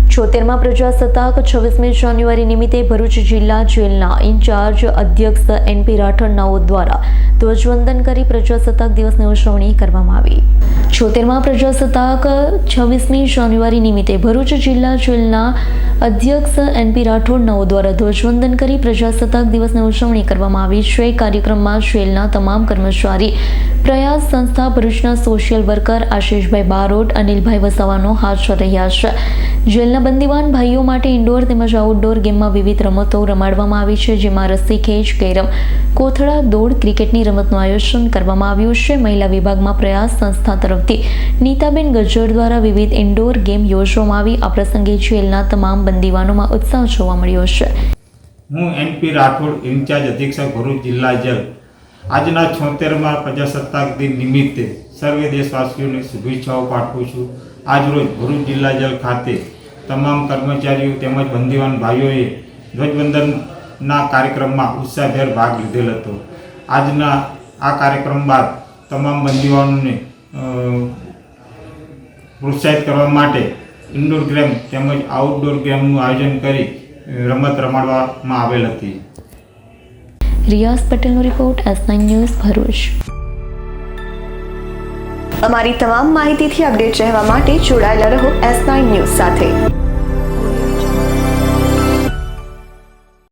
76માં પ્રજાસત્તાક 26મી જાન્યુઆરી નિમિત્તે ભરૂચ જિલ્લા જેલના ઇન્ચાર્જ અધ્યક્ષ એનપી રાઠોડનાઓ દ્વારા ધ્વજવંદન કરી પ્રજાસત્તાક દિવસની ઉજવણી કરવામાં આવી। 76માં પ્રજાસત્તાક 26મી જાન્યુઆરી નિમિત્તે ભરૂચ જિલ્લા જેલના અધ્યક્ષ એનપી રાઠોડનાઓ દ્વારા ધ્વજવંદન કરી પ્રજાસત્તાક દિવસની ઉજવણી કરવામાં આવી છે। કાર્યક્રમમાં જેલના તમામ કર્મચારી, પ્રયાસ સંસ્થા ભરૂચના સોશિયલ વર્કર આશીષભાઈ બારોટ, અનિલભાઈ વસાવાનો હાજર રહ્યા છે। જેલના બંદીવાન ભાઈઓ માટે ઇન્ડોર તેમજ આઉટડોર ગેમમાં વિવિધ રમતો રમાડવામાં આવી છે, જેમાં રસ્સી ખેંચ, કેરમ, કોથળા દોડ, ક્રિકેટની રમતનું આયોજન કરવામાં આવ્યું છે। મહિલા વિભાગમાં પ્રયાસ સંસ્થા તરફથી નીતાબેન ગજ્જર દ્વારા વિવિધ ઇન્ડોર ગેમ યોજવામાં આવી। આ પ્રસંગે જેલના તમામ બંદીવાનોમાં ઉત્સાહ જોવા મળ્યો છે। હું એનપી રાઠોડ, ઇન્ચાર્જ અધિક્ષક ભરૂચ જિલ્લા જેલ। આજના 76મા પ્રજાસત્તાક દિન નિમિત્તે સર્વે દેશવાસીઓને શુભેચ્છાઓ પાઠવું છું। આજરોજ ભરૂચ જિલ્લા જેલ ખાતે તમામ કર્મચારીઓ તેમજ બંદીવાન ભાઈઓએ ધ્વજવંદનના કાર્યક્રમમાં ઉત્સાહભેર ભાગ લીધેલ હતો। આજના આ કાર્યક્રમ બાદ તમામ બંદીવાનોને પ્રોત્સાહિત કરવા માટે ઇન્ડોર ગેમ તેમજ આઉટડોર ગેમનું આયોજન કરી રમત રમાડવામાં આવેલ હતી। રિયાઝ પટેલનો રિપોર્ટ, S9 ન્યૂઝ, ભરૂચ। અમારી તમામ માહિતીથી અપડેટ રહેવા માટે જોડાયેલા રહો S9 ન્યૂઝ સાથે।